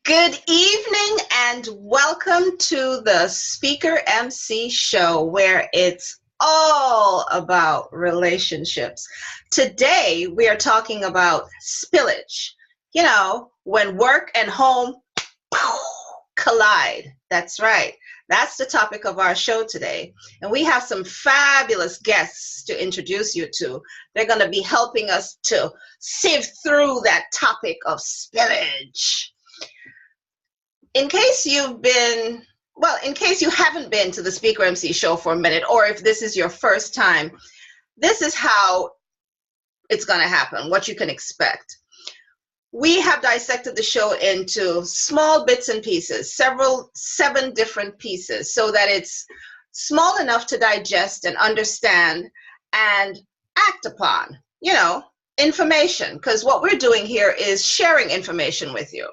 Good evening and welcome to the SpeakerMC Show, where it's all about relationships. Today we are talking about spillage. You know, when work and home collide. That's right. That's the topic of our show today. And we have some fabulous guests to introduce you to. They're going to be helping us to sift through that topic of spillage. In case you haven't been to the SpeakerMC Show for a minute, or if this is your first time, this is how it's going to happen, what you can expect. We have dissected the show into small bits and pieces, 7 different pieces, so that it's small enough to digest and understand and act upon, information, because what we're doing here is sharing information with you.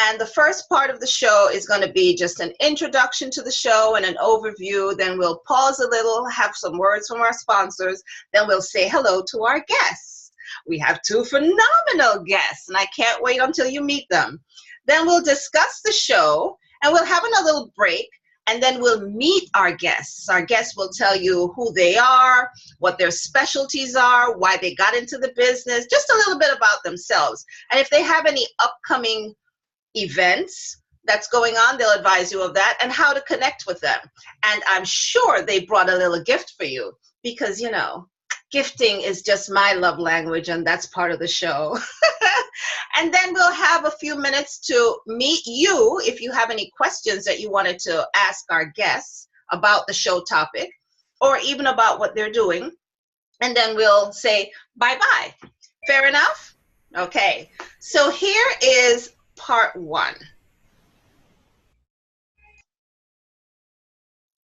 And the first part of the show is going to be just an introduction to the show and an overview. Then we'll pause a little, have some words from our sponsors. Then we'll say hello to our guests. We have 2 phenomenal guests, and I can't wait until you meet them. Then we'll discuss the show, and we'll have another little break, and then we'll meet our guests. Our guests will tell you who they are, what their specialties are, why they got into the business, just a little bit about themselves. And if they have any upcoming events that's going on, they'll advise you of that and how to connect with them. And I'm sure they brought a little gift for you because, gifting is just my love language, and that's part of the show. And then we'll have a few minutes to meet you if you have any questions that you wanted to ask our guests about the show topic or even about what they're doing. And then we'll say bye-bye. Fair enough? Okay. So here is Part 1.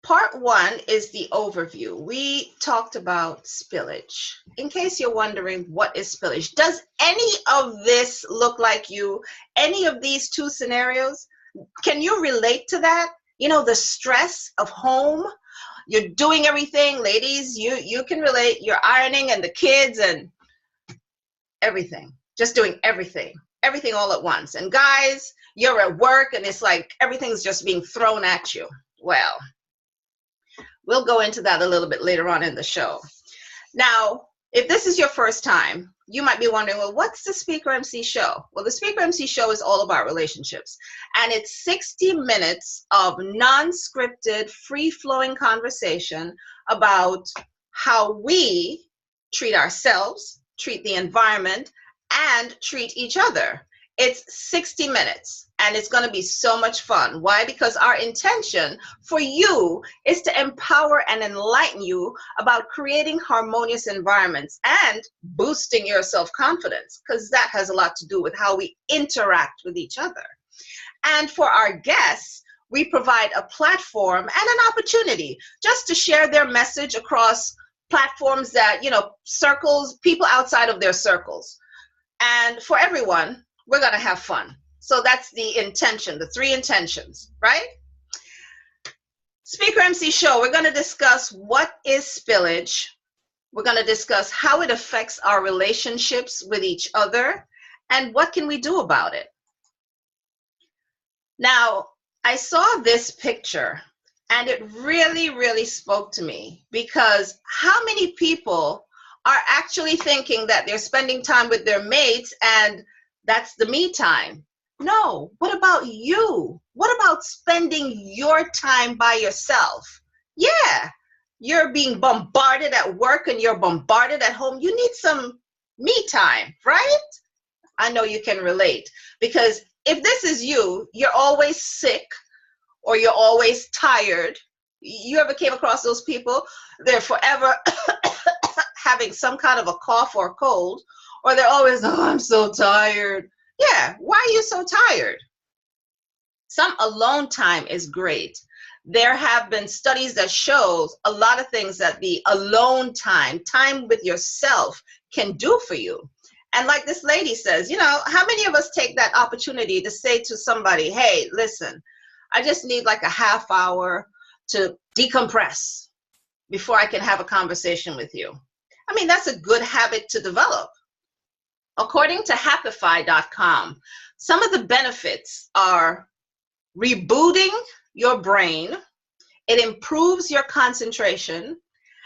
Part 1 is the overview. We talked about spillage. In case you're wondering, what is spillage? Does any of this look like you? Any of these 2 scenarios? Can you relate to that? The stress of home. You're doing everything. Ladies, you can relate. You're ironing and the kids and everything. Just doing everything all at once. And guys, you're at work and it's like everything's just being thrown at you. Well, we'll go into that a little bit later on in the show. Now, if this is your first time, you might be wondering, well, what's the SpeakerMC Show? Well, the SpeakerMC Show is all about relationships. And it's 60 minutes of non-scripted, free-flowing conversation about how we treat ourselves, treat the environment, and treat each other. It's 60 minutes, and it's going to be so much fun. Why? Because our intention for you is to empower and enlighten you about creating harmonious environments and boosting your self-confidence, because that has a lot to do with how we interact with each other. And for our guests, we provide a platform and an opportunity just to share their message across platforms that, circles, people outside of their circles. And for everyone, we're going to have fun. So that's the intention, the 3 intentions, right? SpeakerMC Show, we're going to discuss what is spillage. We're going to discuss how it affects our relationships with each other and what can we do about it. Now, I saw this picture and it really, really spoke to me, because how many people are actually thinking that they're spending time with their mates and that's the me time? No. What about you? What about spending your time by yourself? Yeah, you're being bombarded at work and you're bombarded at home. You need some me time, right? I know you can relate, because if this is you, you're always sick or you're always tired. You ever came across those people? They're forever having some kind of a cough or cold, or they're always, oh, I'm so tired. Yeah, why are you so tired? Some alone time is great. There have been studies that shows a lot of things that the alone time with yourself can do for you. And like this lady says, how many of us take that opportunity to say to somebody, hey, listen, I just need like a half hour to decompress before I can have a conversation with you. I mean, that's a good habit to develop. According to happify.com, some of the benefits are rebooting your brain, it improves your concentration,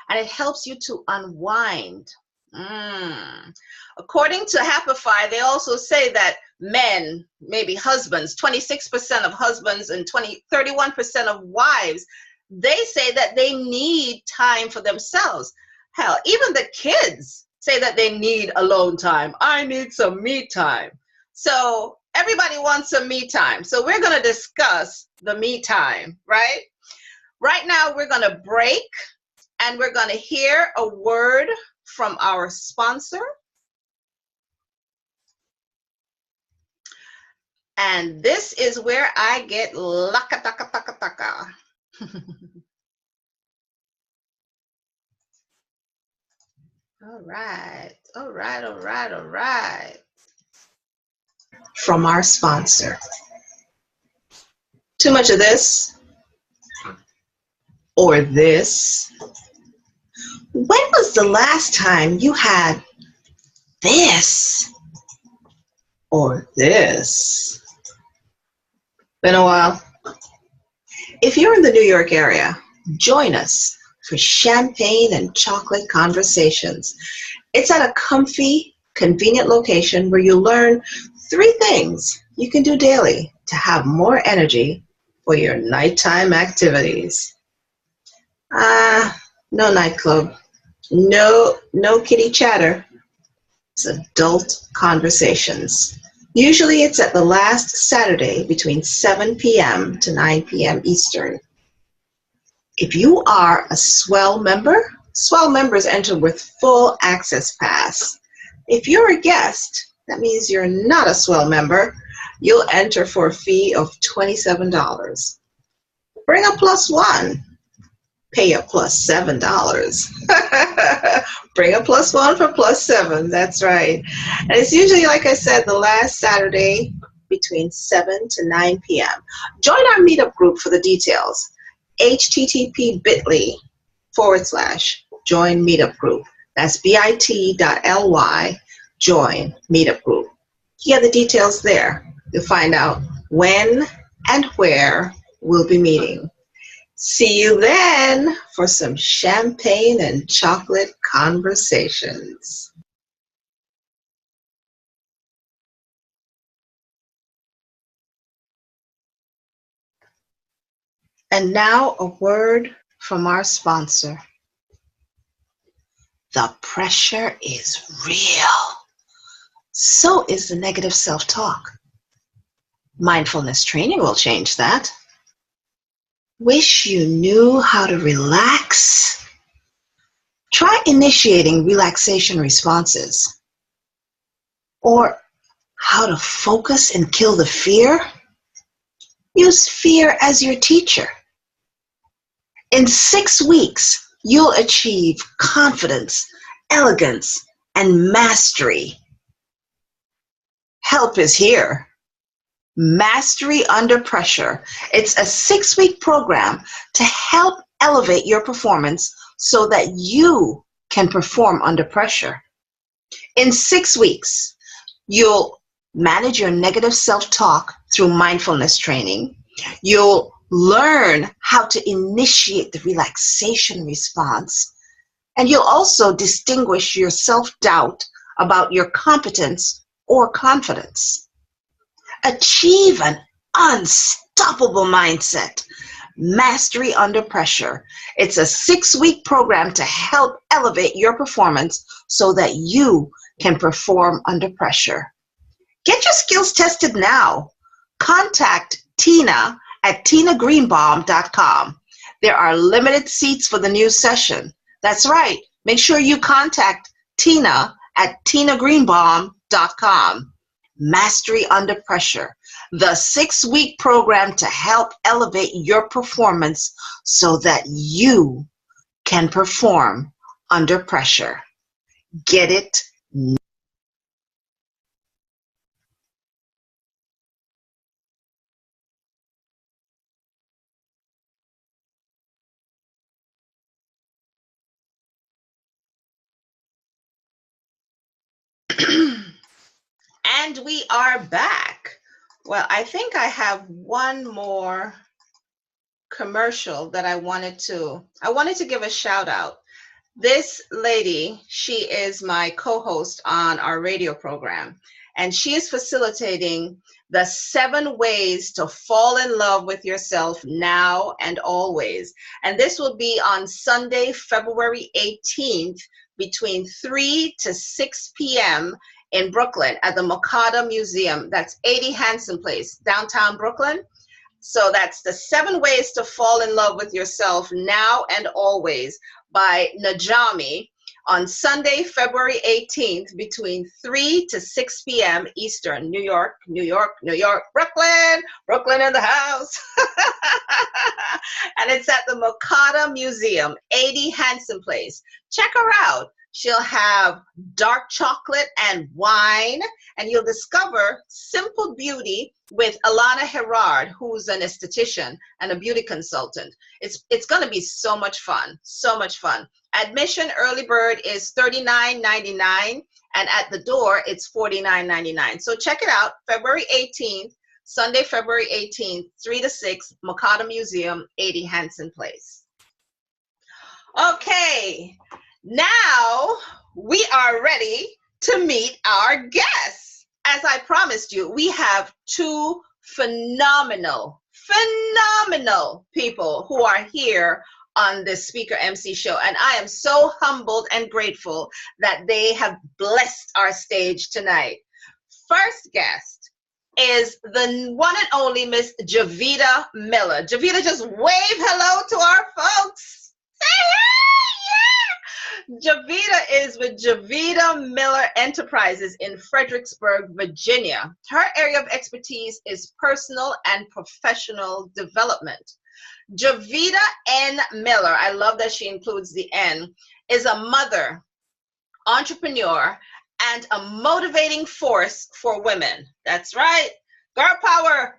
and it helps you to unwind. According to Happify, they also say that men, maybe husbands, 26% of husbands and 31% of wives, they say that they need time for themselves. Hell, even the kids say that they need alone time. I need some me time. So everybody wants some me time. So we're going to discuss the me time, right? Right now, we're going to break and we're going to hear a word from our sponsor. And this is where I get laka taka taka taka. All right. From our sponsor. Too much of this or this. When was the last time you had this or this? Been a while. If you're in the New York area, join us for champagne and chocolate conversations. It's at a comfy, convenient location where you learn 3 things you can do daily to have more energy for your nighttime activities. No nightclub, no kitty chatter. It's adult conversations. Usually it's at the last Saturday between 7 p.m. to 9 p.m. Eastern. If you are a S.W.E.L.L. member, S.W.E.L.L. members enter with full access pass. If you're a guest, that means you're not a S.W.E.L.L. member, you'll enter for a fee of $27. Bring a +1. Pay a +$7. Bring a +1 for +7. That's right. And it's usually, like I said, the last Saturday between 7 to 9 p.m. Join our meetup group for the details. http://join meetup group. That's bit.ly join meetup group. You get the details there. You'll find out when and where we'll be meeting. See you then for some champagne and chocolate conversations. And now a word from our sponsor. The pressure is real. So is the negative self-talk. Mindfulness training will change that. Wish you knew how to relax? Try initiating relaxation responses. Or how to focus and kill the fear? Use fear as your teacher. In 6 weeks, you'll achieve confidence, elegance, and mastery. Help is here. Mastery Under Pressure. It's a 6-week program to help elevate your performance so that you can perform under pressure. In 6 weeks, you'll manage your negative self-talk through mindfulness training. You'll learn how to initiate the relaxation response. And you'll also distinguish your self-doubt about your competence or confidence. Achieve an unstoppable mindset. Mastery Under Pressure. It's a 6-week program to help elevate your performance so that you can perform under pressure. Get your skills tested now. Contact Tina at tinagreenbaum.com. There are limited seats for the new session. That's right. Make sure you contact Tina at tinagreenbaum.com. Mastery Under Pressure, the 6-week program to help elevate your performance so that you can perform under pressure. Get it? And we are back. Well, I think I have one more commercial that I wanted to give a shout out. This lady, she is my co-host on our radio program, and she is facilitating the 7 ways to fall in love with yourself now and always. And this will be on Sunday, February 18th between 3 to 6 p.m. in Brooklyn at the Mokada Museum. That's 80 Hanson Place, downtown Brooklyn. So that's the 7 ways to fall in love with yourself now and always by Najami on Sunday, February 18th between 3 to 6 p.m. Eastern, New York, New York, New York, Brooklyn, Brooklyn in the house. And it's at the Mokada Museum, 80 Hanson Place. Check her out. She'll have dark chocolate and wine, and you'll discover simple beauty with Alana Herard, who's an esthetician and a beauty consultant. It's going to be so much fun, so much fun. Admission early bird is $39.99, and at the door, it's $49.99. So check it out, February 18th, Sunday, February 18th, 3 to 6, Mokada Museum, 80 Hanson Place. Okay. Now we are ready to meet our guests. As I promised you, we have 2 phenomenal people who are here on this SpeakerMC Show. And I am so humbled and grateful that they have blessed our stage tonight. First guest is the one and only Miss Jovita Miller. Jovita, just wave hello to our folks. Say hey! Jovita is with Jovita Miller Enterprises in Fredericksburg, Virginia. Her area of expertise is personal and professional development. Jovita N. Miller, I love that she includes the N, is a mother, entrepreneur, and a motivating force for women. That's right, girl power.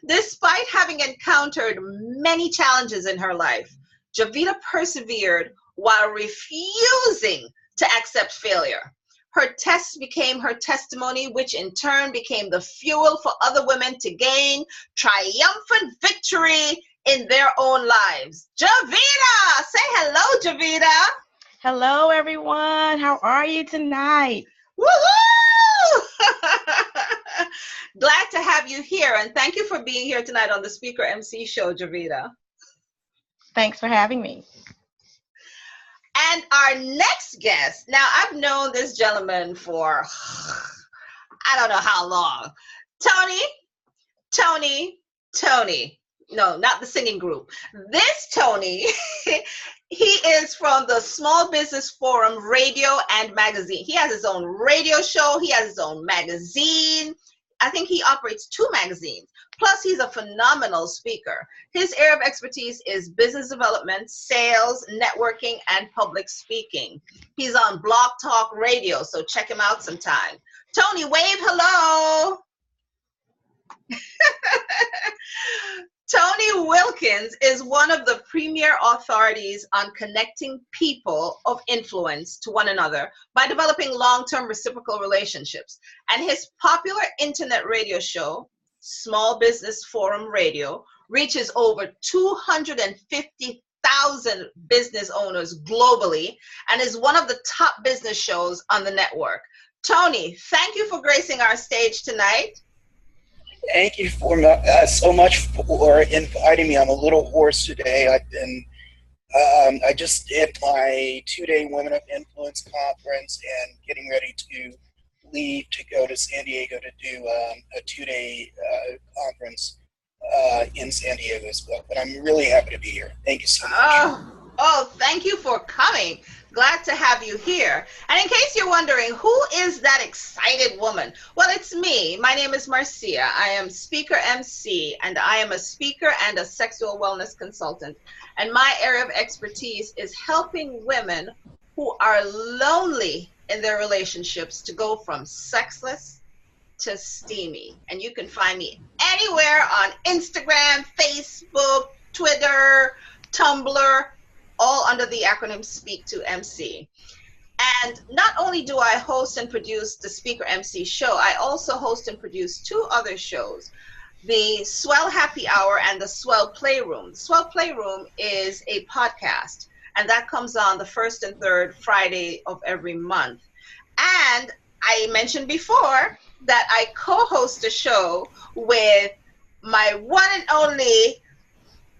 Despite having encountered many challenges in her life, Jovita persevered while refusing to accept failure. Her test became her testimony, which in turn became the fuel for other women to gain triumphant victory in their own lives. Jovita! Say hello, Jovita! Hello, everyone. How are you tonight? Woohoo! Glad to have you here, and thank you for being here tonight on the SpeakerMC Show, Jovita. Thanks for having me. And our next guest, now I've known this gentleman for, I don't know how long. Tony. No, not the singing group. This Tony, he is from the Small Business Forum radio and magazine. He has his own radio show. He has his own magazine. I think he operates 2 magazines. Plus, he's a phenomenal speaker. His area of expertise is business development, sales, networking, and public speaking. He's on Blog Talk Radio, so check him out sometime. Tony, wave hello. Tony Wilkins is one of the premier authorities on connecting people of influence to one another by developing long-term reciprocal relationships. And his popular internet radio show, Small Business Forum Radio, reaches over 250,000 business owners globally and is one of the top business shows on the network. Tony, thank you for gracing our stage tonight. Thank you so much for inviting me. I'm a little hoarse today. I just did my 2-day Women of Influence conference and getting ready to leave to go to San Diego to do a 2-day conference in San Diego as well. But I'm really happy to be here. Thank you so much. Oh, thank you for coming. Glad to have you here. And in case you're wondering, who is that excited woman? Well, it's me. My name is Marcia. I am SpeakerMC, and I am a speaker and a sexual wellness consultant. And my area of expertise is helping women who are lonely in their relationships to go from sexless to steamy. And you can find me anywhere on Instagram, Facebook, Twitter, Tumblr, all under the acronym Speak to MC. And not only do I host and produce the Speaker MC Show, I also host and produce two other shows, the S.W.E.L.L Happy Hour and the S.W.E.L.L Playroom. The S.W.E.L.L Playroom is a podcast, and that comes on the first and third Friday of every month. And I mentioned before that I co-host a show with my one and only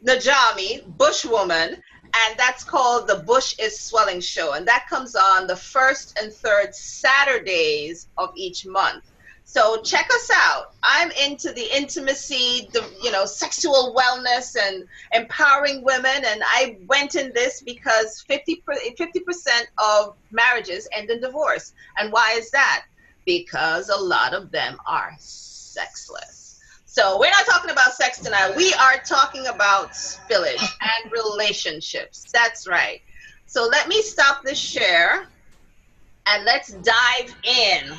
Najami, Bushwoman, and that's called the Bush is Swelling Show, and that comes on the first and third Saturdays of each month. So check us out. I'm into the intimacy, the sexual wellness and empowering women, and I went in this because 50% of marriages end in divorce. And why is that? Because a lot of them are sexless. So we're not talking about sex tonight. We are talking about spillage and relationships. That's right. So let me stop this share and let's dive in.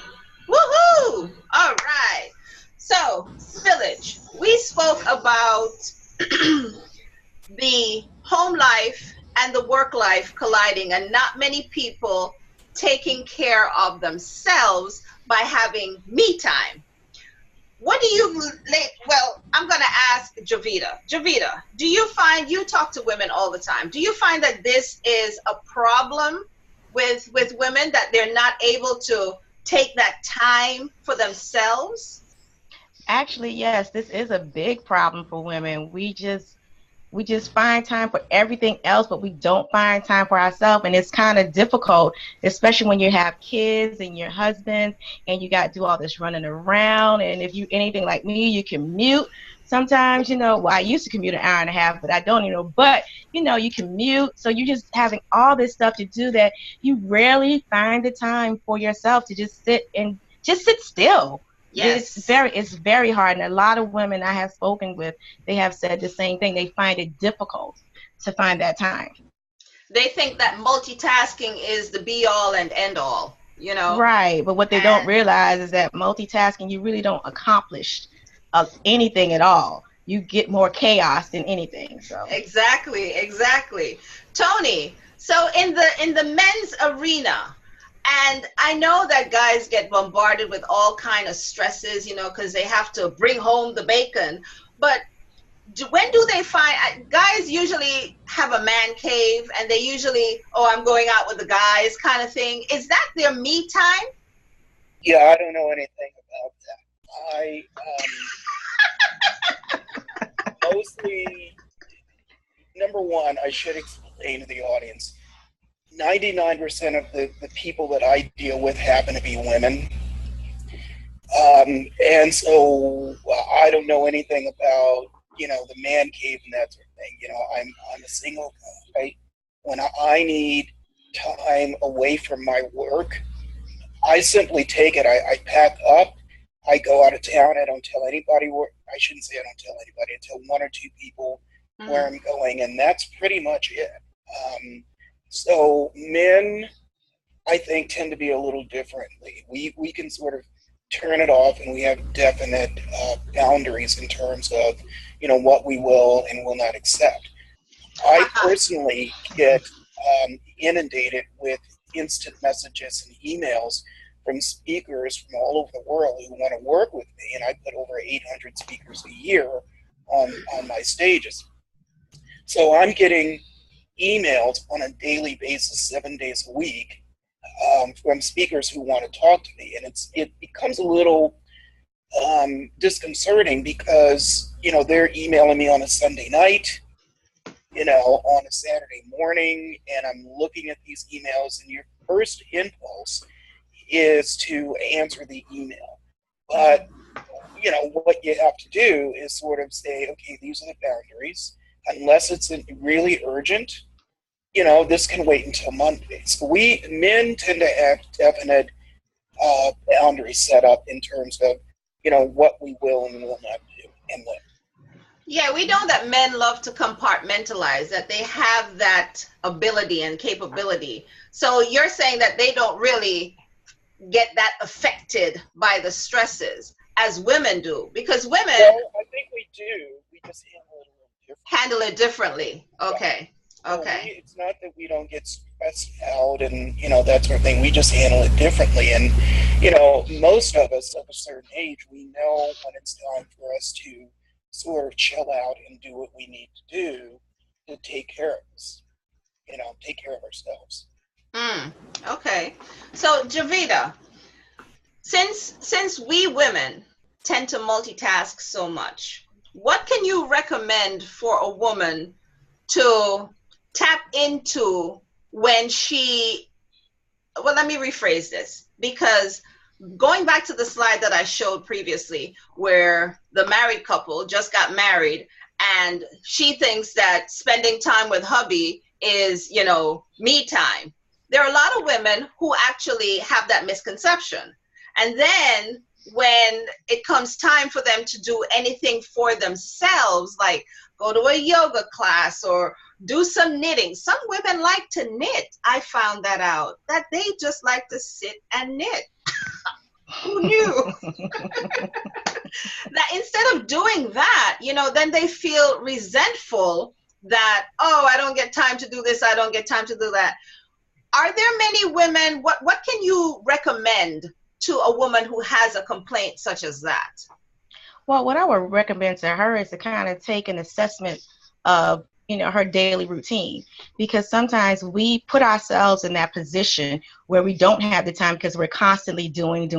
Woohoo! All right. So spillage. We spoke about the home life and the work life colliding, and not many people taking care of themselves by having me time. What do you, well, I'm going to ask Jovita. Jovita, do you find, you talk to women all the time, do you find that this is a problem with women, that they're not able to take that time for themselves? Actually, yes, this is a big problem for women. We just find time for everything else, but we don't find time for ourselves, and it's kind of difficult, especially when you have kids and your husband, and you got to do all this running around. And if you anything like me, you commute. Sometimes, well, I used to commute an hour and a half, but I don't anymore. But you commute, so you're just having all this stuff to do that you rarely find the time for yourself to just sit still. Yes. It's very hard, and a lot of women I have spoken with, they have said the same thing. They find it difficult to find that time. They think that multitasking is the be all and end all, Right, but what they don't realize is that multitasking, you really don't accomplish anything at all. You get more chaos than anything. So exactly. Tony, so in the men's arena, and I know that guys get bombarded with all kind of stresses, because they have to bring home the bacon. But when do they find, guys usually have a man cave, and they usually, I'm going out with the guys kind of thing. Is that their me time? Yeah, I don't know anything about that. Mostly, number one, I should explain to the audience, 99% of the people that I deal with happen to be women. And so I don't know anything about, the man cave and that sort of thing. I'm a single guy, right? When I need time away from my work, I simply take it. I pack up, I go out of town. I don't tell anybody I shouldn't say I don't tell anybody. I tell one or two people where I'm going, and that's pretty much it. So men, I think, tend to be a little differently. We can sort of turn it off, and we have definite boundaries in terms of, what we will and will not accept. I personally get inundated with instant messages and emails from speakers from all over the world who want to work with me, and I put over 800 speakers a year on my stages. So I'm getting emails on a daily basis, 7 days a week, from speakers who want to talk to me, and it becomes a little disconcerting because they're emailing me on a Sunday night, on a Saturday morning, and I'm looking at these emails, and your first impulse is to answer the email, but what you have to do is sort of say, okay, these are the boundaries. Unless it's really urgent, this can wait until Monday. So men tend to have definite boundaries set up in terms of, what we will and will not do and when. Yeah, we know that men love to compartmentalize, that they have that ability and capability. So you're saying that they don't really get that affected by the stresses as women do, because women... Well, I think we do. We just handle it a little differently. Handle it differently. Okay. So Okay. it's not that we don't get stressed out and, that sort of thing. We just handle it differently. And, most of us of a certain age, we know when it's time for us to sort of chill out and do what we need to do to take care of us, take care of ourselves. Okay. So, Jovita, since we women tend to multitask so much, what can you recommend for a woman to tap into when well, let me rephrase this, because going back to the slide that I showed previously, where the married couple just got married and she thinks that spending time with hubby is, me time. There are a lot of women who actually have that misconception. And then when it comes time for them to do anything for themselves, like go to a yoga class or do some knitting. Some women like to knit. I found that out, that they just like to sit and knit. Who knew? That instead of doing that, then they feel resentful that, oh, I don't get time to do this, I don't get time to do that. Are there many women, what can you recommend to a woman who has a complaint such as that? Well, what I would recommend to her is to kind of take an assessment of, her daily routine, because sometimes we put ourselves in that position where we don't have the time because we're constantly doing.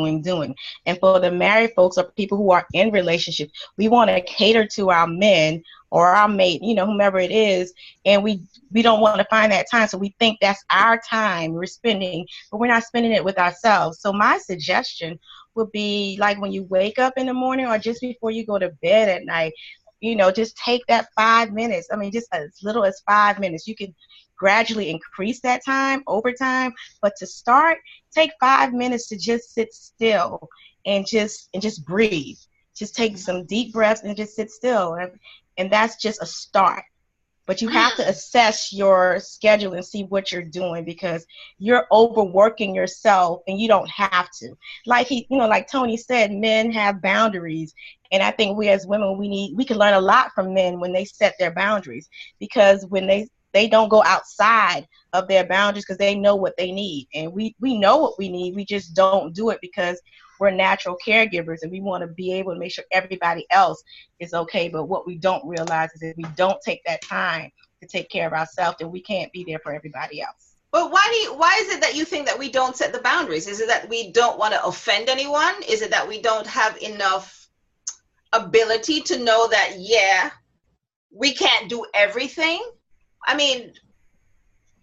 And for the married folks or people who are in relationships, we want to cater to our men or our mate, whomever it is, and we don't want to find that time. So we think that's our time we're spending, but we're not spending it with ourselves. So my suggestion would be, like, when you wake up in the morning or just before you go to bed at night, just take that 5 minutes. I mean, just as little as 5 minutes. You can gradually increase that time over time, but to start, take 5 minutes to just sit still and just breathe. Just take some deep breaths and just sit still. And that's just a start. But you have to assess your schedule and see what you're doing, because you're overworking yourself and you don't have to. Like like Tony said, men have boundaries. And I think we as women, we can learn a lot from men when they set their boundaries, because when they don't go outside of their boundaries because they know what they need. And we know what we need. We just don't do it because we're natural caregivers and we want to be able to make sure everybody else is okay. But what we don't realize is if we don't take that time to take care of ourselves, then we can't be there for everybody else. But why is it that you think that we don't set the boundaries? Is it that we don't want to offend anyone? Is it that we don't have enough ability to know that, yeah, we can't do everything? I mean,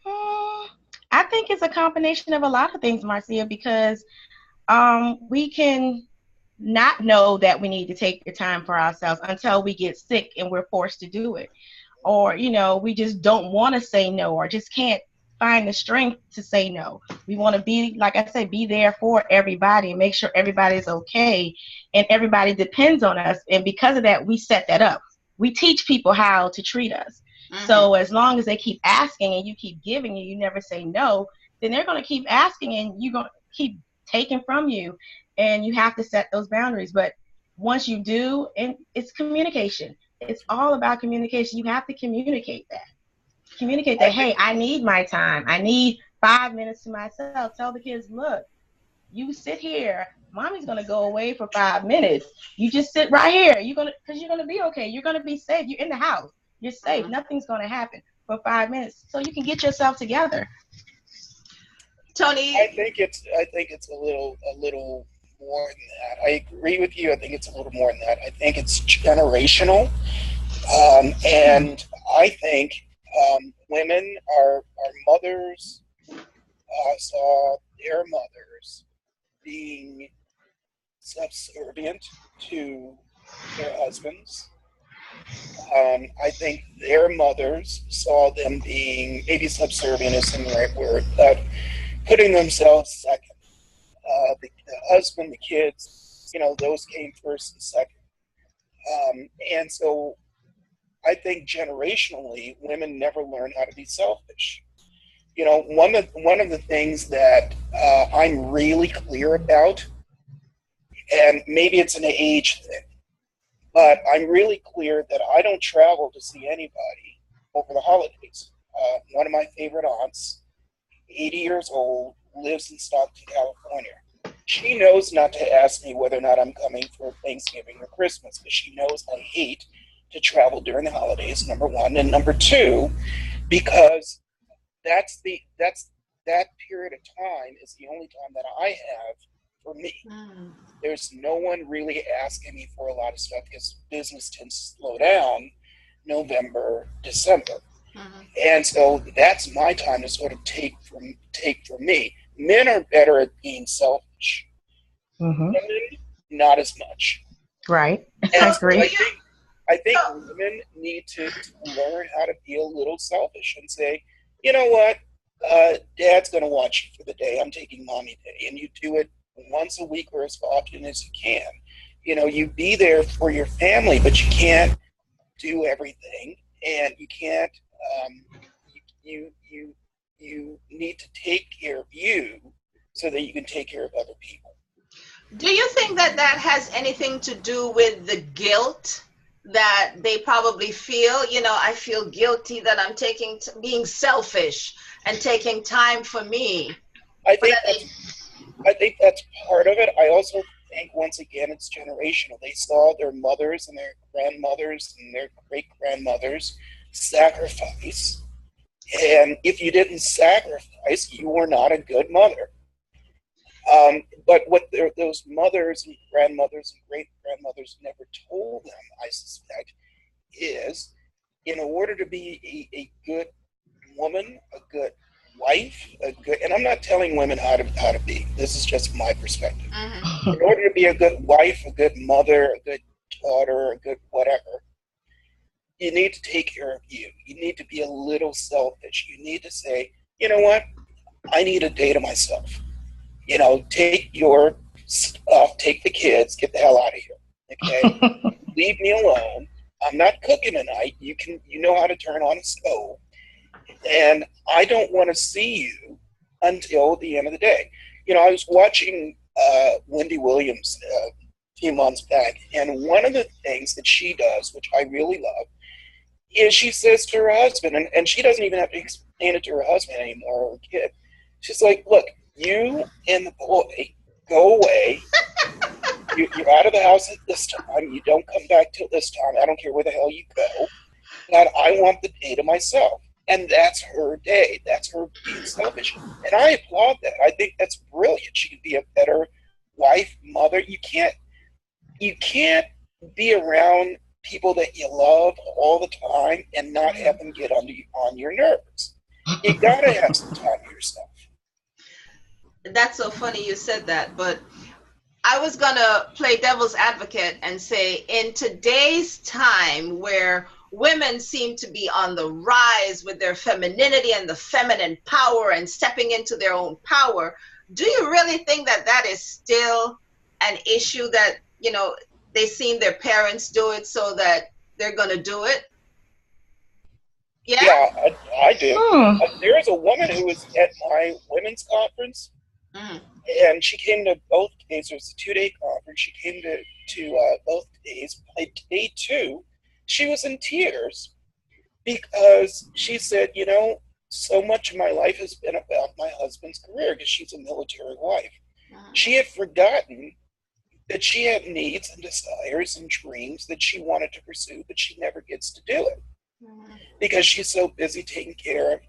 I think it's a combination of a lot of things, Marcia, because we can not know that we need to take the time for ourselves until we get sick and we're forced to do it. Or, we just don't want to say no, or just can't find the strength to say no. We want to be, like I said, be there for everybody and make sure everybody's okay, and everybody depends on us. And because of that, we set that up. We teach people how to treat us. So as long as they keep asking and you keep giving and you never say no, then they're going to keep asking and you're going to keep taking from you, and you have to set those boundaries. But once you do, and it's communication. It's all about communication. You have to communicate that. Communicate that, hey, I need my time. I need 5 minutes to myself. Tell the kids, look, you sit here. Mommy's going to go away for 5 minutes. You just sit right here. Because you're going to be okay. You're going to be safe. You're in the house. You're safe. Nothing's going to happen for 5 minutes. So you can get yourself together. Tony? I think it's a little more than that. I agree with you. I think it's a little more than that. I think it's generational. And I think women, our mothers, saw their mothers being subservient to their husbands. I think their mothers saw them being, maybe subservient isn't the right word, but putting themselves second. The husband, the kids, those came first and second. And so I think generationally, women never learn how to be selfish. One of the things that I'm really clear about, and maybe it's an age thing, but I'm really clear that I don't travel to see anybody over the holidays. one of my favorite aunts, 80 years old, lives in Stockton, California. She knows not to ask me whether or not I'm coming for Thanksgiving or Christmas, because she knows I hate to travel during the holidays, number one. And number two, because that period of time is the only time that I have for me. There's no one really asking me for a lot of stuff because business tends to slow down November, December. And so that's my time to sort of take from me. Men are better at being selfish. Women, not as much. Right. And I agree. I think women need to learn how to be a little selfish and say, you know what, Dad's going to watch you for the day. I'm taking Mommy Day. And you do it once a week or as often as you can. You know, you be there for your family, but you can't do everything. And you can't, you need to take care of you so that you can take care of other people. Do you think that that has anything to do with the guilt that they probably feel? You know, I feel guilty that I'm being selfish and taking time for me. I think that's part of it. I also think, once again, it's generational. They saw their mothers and their grandmothers and their great-grandmothers sacrifice. And if you didn't sacrifice, you were not a good mother. But what those mothers and grandmothers and great-grandmothers never told them, I suspect, is in order to be a good woman, a good wife, and I'm not telling women how to be. This is just my perspective. In order to be a good wife, a good mother, a good daughter, a good whatever, you need to take care of you. You need to be a little selfish. You need to say, you know what? I need a day to myself. You know, take your stuff, take the kids, get the hell out of here. Okay? Leave me alone. I'm not cooking tonight. You know how to turn on a stove. And I don't want to see you until the end of the day. You know, I was watching Wendy Williams a few months back, and one of the things that she does, which I really love, is she says to her husband, and she doesn't even have to explain it to her husband anymore or her kid. She's like, look, you and the boy go away. You're out of the house at this time. You don't come back till this time. I don't care where the hell you go. But I want the day to myself. And that's her day. That's her being selfish. And I applaud that. I think that's brilliant. She could be a better wife, mother. You can't be around people that you love all the time and not have them get on your nerves. You gotta have some time for yourself. That's so funny you said that, but I was gonna play devil's advocate and say, in today's time where women seem to be on the rise with their femininity and the feminine power and stepping into their own power, do you really think that that is still an issue, that, you know, they seen their parents do it so that they're going to do it? Yeah? Yeah, I do. There is a woman who was at my women's conference, and she came to both days. It was a 2-day conference. She came to both days. By day 2, she was in tears because she said, you know, so much of my life has been about my husband's career, because she's a military wife. She had forgotten that she had needs and desires and dreams that she wanted to pursue, but she never gets to do it because she's so busy taking care of,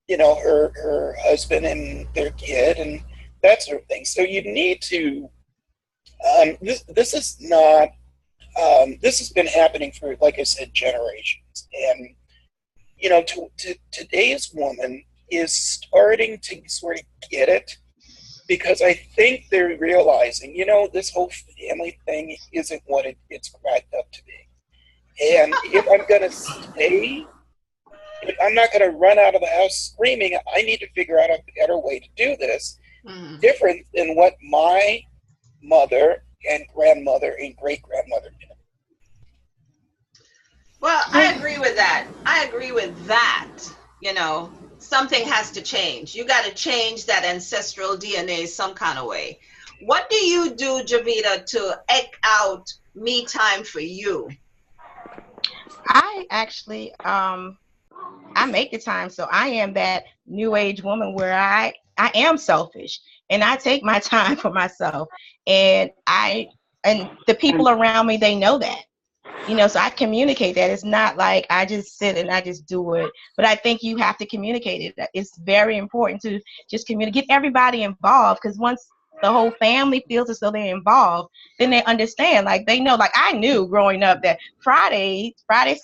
you know, her husband and their kid and that sort of thing. So you need to, this is not, this has been happening for, like I said, generations. And, you know, today's woman is starting to sort of get it, because I think they're realizing, you know, this whole family thing isn't what it's cracked up to be. And if I'm going to stay, if I'm not going to run out of the house screaming, I need to figure out a better way to do this, different than what my mother and grandmother and great-grandmother did. Well, I agree with that. I agree with that. You know, something has to change. You got to change that ancestral DNA some kind of way. What do you do, Jovita, to eke out me time for you? I actually I make the time. So I am that new age woman where I am selfish and I take my time for myself. And the people around me, they know that. So I communicate that. It's not like I just sit and I just do it. But I think you have to communicate it. It's very important to just communicate, get everybody involved, because once the whole family feels as though they're involved, then they understand. Like they know, like I knew growing up that Friday and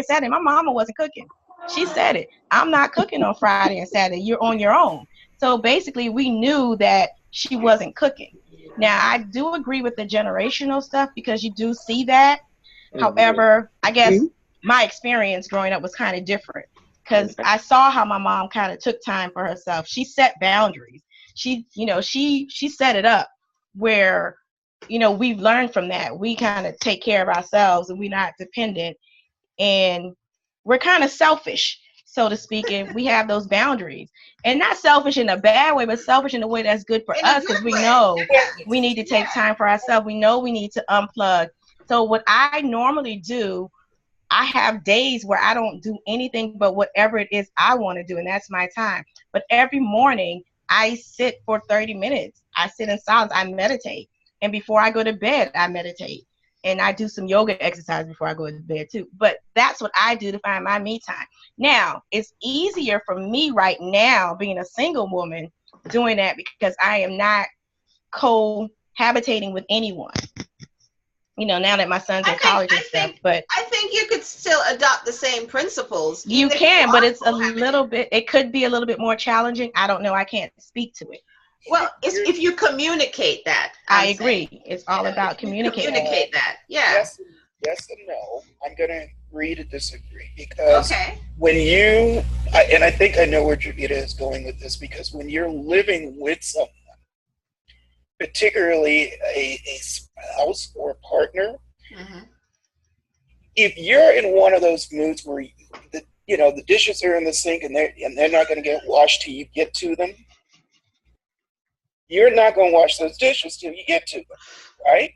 Saturday, my mama wasn't cooking. She said it. I'm not cooking on Friday and Saturday. You're on your own. So basically we knew that she wasn't cooking. Now I do agree with the generational stuff because you do see that. However, I guess my experience growing up was kind of different because I saw how my mom kind of took time for herself. She set boundaries. She set it up where, we've learned from that. We kind of take care of ourselves and we're not dependent, and we're kind of selfish, so to speak, and we have those boundaries. And not selfish in a bad way, but selfish in a way that's good for us because we know we need to take time for ourselves. We know we need to unplug. So what I normally do, I have days where I don't do anything but whatever it is I want to do, and that's my time. But every morning, I sit for 30 minutes. I sit in silence. I meditate. And before I go to bed, I meditate. And I do some yoga exercise before I go to bed, too. But that's what I do to find my me time. Now, it's easier for me right now, being a single woman, doing that because I am not cohabitating with anyone. Now that my son's in college and stuff, but I think you could still adopt the same principles. You can, but it's it could be a little bit more challenging. I don't know. I can't speak to it. Well, it's if you communicate that. I agree. It's all about communicating. Communicate that. Yeah. Yes and no. I'm going to agree to disagree because when you, and I think I know where Jovita is going with this, because when you're living with someone, particularly a spouse or a partner, if you're in one of those moods where the dishes are in the sink and they're not going to get washed till you get to them, you're not going to wash those dishes till you get to them, right?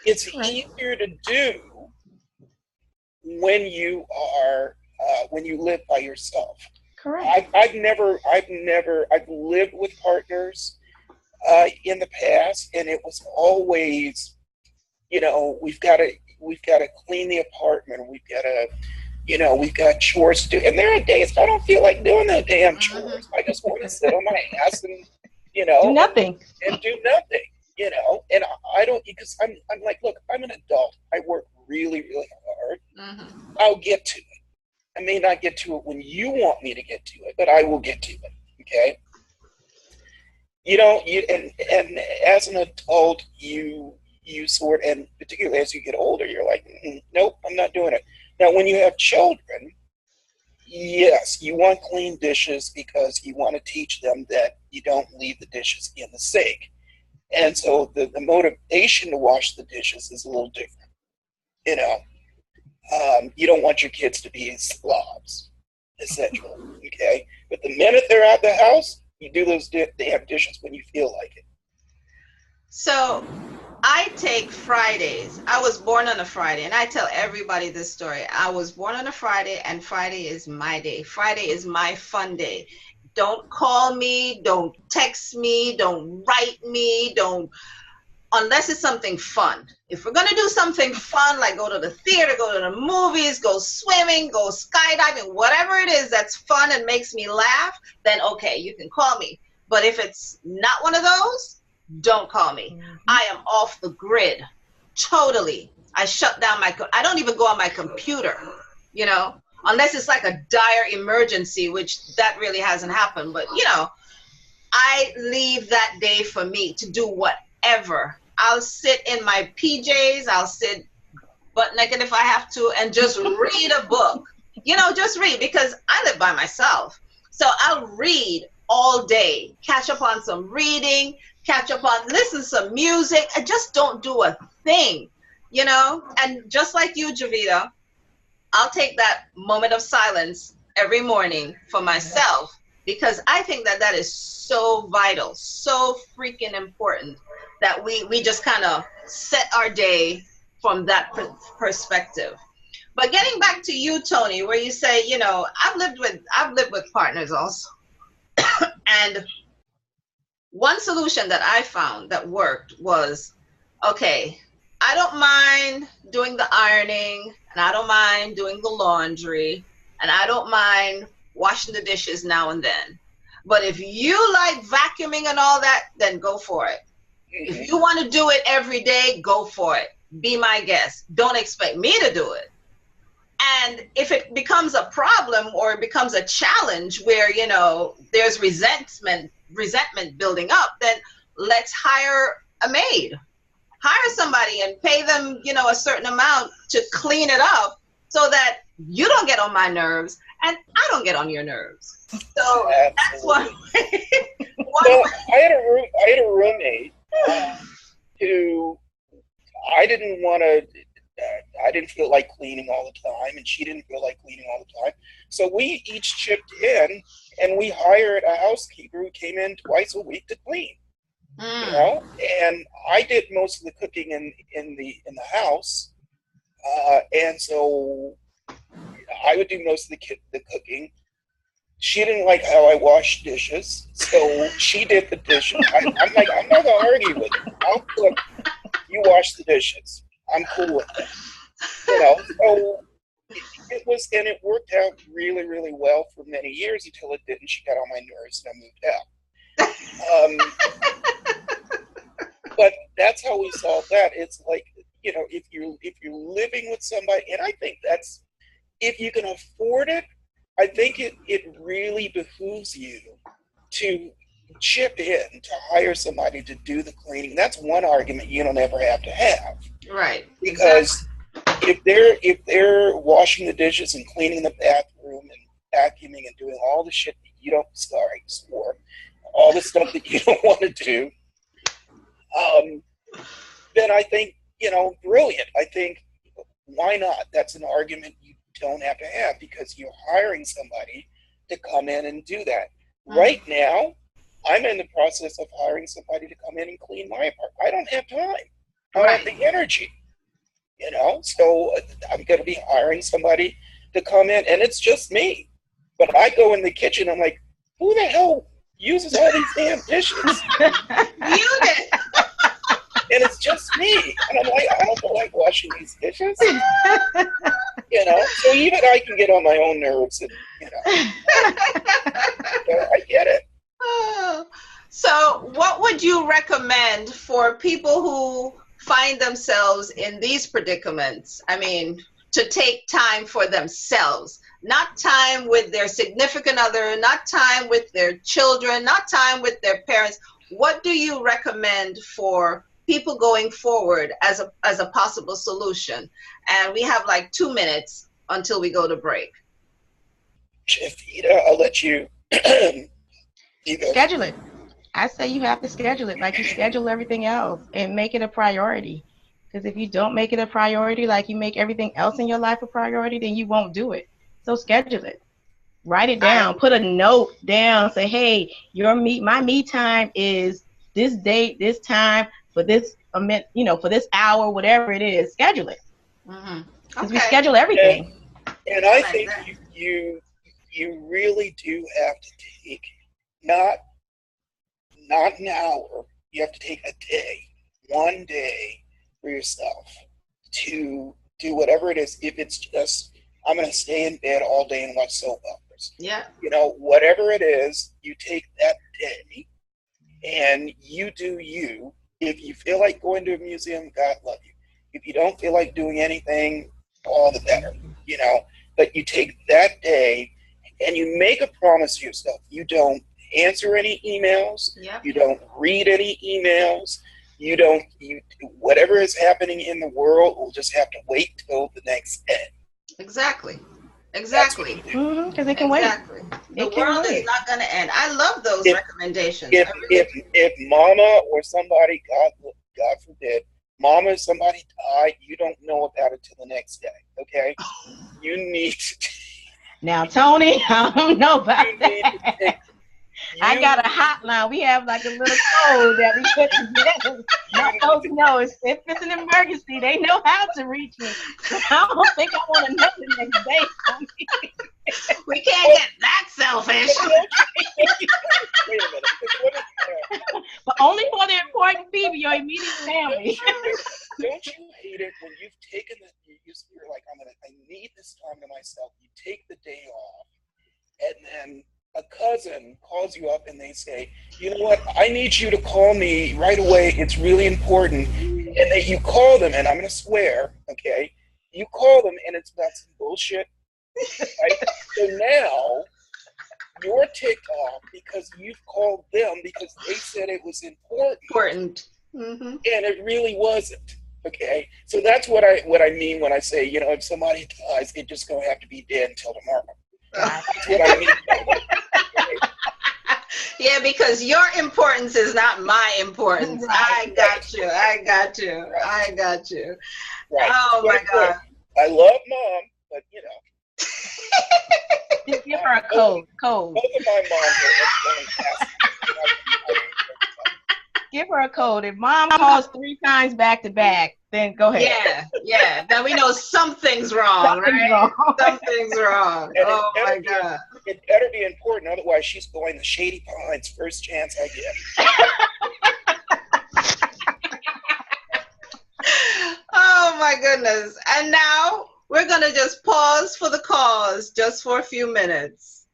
It's easier to do when you live by yourself. Correct. I've lived with partners in the past, and it was always, we've got to clean the apartment. We've got chores to do. And there are days I don't feel like doing the damn chores. I just want to sit on my ass and, do nothing. And do nothing, And I don't, because I'm like, look, I'm an adult. I work really, really hard. I'll get to it. I may not get to it when you want me to get to it, but I will get to it, okay? And as an adult, you sort, and particularly as you get older, you're like, nope, I'm not doing it. Now, when you have children, yes, you want clean dishes because you want to teach them that you don't leave the dishes in the sink. And so the motivation to wash the dishes is a little different. You don't want your kids to be slobs, essentially, okay? But the minute they're out the house, you do those damn dishes when you feel like it. So I take Fridays. I was born on a Friday, and I tell everybody this story. I was born on a Friday, and Friday is my day. Friday is my fun day. Don't call me, don't text me, don't write me, unless it's something fun. If we're going to do something fun, like go to the theater, go to the movies, go swimming, go skydiving, whatever it is that's fun and makes me laugh, then okay, you can call me. But if it's not one of those, don't call me. I am off the grid, totally. I shut down I don't even go on my computer, unless it's like a dire emergency, which that really hasn't happened. But, I leave that day for me to do whatever. I'll sit in my PJs. I'll sit butt naked if I have to and just read a book. Just read, because I live by myself. So I'll read all day, catch up on some reading, listen to some music. I just don't do a thing, And just like you, Jovita, I'll take that moment of silence every morning for myself, because I think that is so vital, so freaking important, that we just kind of set our day from that perspective. But getting back to you, Tony, where you say, you know, I've lived with partners also. And one solution that I found that worked was, okay, I don't mind doing the ironing, and I don't mind doing the laundry, and I don't mind washing the dishes now and then. But if you like vacuuming and all that, then go for it. If you want to do it every day, go for it. Be my guest. Don't expect me to do it. And if it becomes a problem or it becomes a challenge where, you know, there's resentment building up, then let's hire a maid. Hire somebody and pay them, you know, a certain amount to clean it up so that you don't get on my nerves and I don't get on your nerves. So that's one way. I had a roommate who I didn't feel like cleaning all the time, and she didn't feel like cleaning all the time. So we each chipped in, and we hired a housekeeper who came in twice a week to clean. You know, and I did most of the cooking in the house, and so I would do most of the cooking. She didn't like how I washed dishes, so she did the dishes. I'm like, I'm not gonna argue with you. I'll cook. You wash the dishes. I'm cool with it. You know, so it worked out really, really well for many years until it didn't. She got on my nerves and I moved out. But that's how we solved that. It's like, you know, if you're living with somebody, and I think that's, if you can afford it, I think it really behooves you to chip in, to hire somebody to do the cleaning. That's one argument you don't ever have to have. Right. Because if they're washing the dishes and cleaning the bathroom and vacuuming and doing all the shit that you don't, all the stuff that you don't want to do, then I think, you know, brilliant. I think, why not? That's an argument you don't have to have because you're hiring somebody to come in and do that. Right now, I'm in the process of hiring somebody to come in and clean my apartment. I don't have time. I don't have the energy, you know? So I'm going to be hiring somebody to come in, and it's just me. But I go in the kitchen, I'm like, who the hell uses all these damn dishes? You did. And it's just me. And I'm like, I don't feel like washing these dishes. You know, so even I can get on my own nerves, and, you know. So I get it. So what would you recommend for people who find themselves in these predicaments? I mean, to take time for themselves, not time with their significant other, not time with their children, not time with their parents. What do you recommend for people going forward as a possible solution? And we have like 2 minutes until we go to break. Jovita, I'll let you. You go. Schedule it. I say you have to schedule it like you schedule everything else, and make it a priority. Because if you don't make it a priority, like you make everything else in your life a priority, then you won't do it. So schedule it. Write it down. Put a note down. Say, hey, my me time is this date, this time, for this for this hour, whatever it is. Schedule it. Because we schedule everything. And I think you really do have to take not an hour. You have to take a day, one day for yourself to do whatever it is. If it's just, I'm going to stay in bed all day and watch soap operas. Yeah. You know, whatever it is, you take that day and you do you. If you feel like going to a museum, God love you. If you don't feel like doing anything, all the better, you know. But you take that day and you make a promise to yourself. You don't answer any emails. Yep. You don't read any emails. Whatever is happening in the world will just have to wait till the next day. Exactly. Because it can wait. The world is not going to end. I love those recommendations. If mama or somebody, God forbid, mama or somebody died, you don't know about it till the next day, okay? You need to... Now, Tony, I don't know about that. I got a hotline. We have like a little code that we put together. Let folks know if it's an emergency, they know how to reach me. I don't think I want to know the next day. We can't get that selfish. Wait a minute. But only for the important people, your immediate family. Don't you hate it when you've taken you're like, I need this time to myself. You take the day off, and then a cousin calls you up and they say, you know what, I need you to call me right away. It's really important. And then you call them, and I'm going to swear, okay? You call them, and it's about some bullshit. Right? So now you're ticked off because you've called them because they said it was important. Mm-hmm. And it really wasn't. Okay, so that's what I mean when I say, you know, if somebody dies, they're just going to have to be dead until tomorrow. That's what I mean. Okay? Yeah, because your importance is not my importance. Right. I got you. Right. Oh, my God. I love Mom, but, you know. Just give her a code. Both of my moms are fantastic. Give her a code. If Mom calls 3 times back to back, then go ahead. Yeah. Then we know something's wrong, right? Something's wrong. Oh, my God. It better be important, otherwise she's going to Shady Pines first chance I get. Oh, my goodness. And now we're going to just pause for the cause just for a few minutes.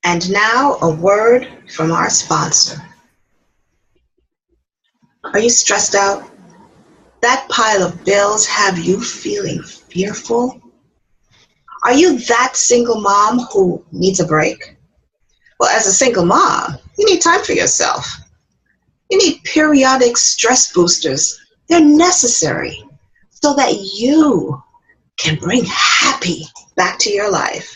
And now a word from our sponsor. Are you stressed out? That pile of bills have you feeling fearful? Are you that single mom who needs a break? Well, as a single mom, you need time for yourself. You need periodic stress boosters. They're necessary so that you can bring happy back to your life.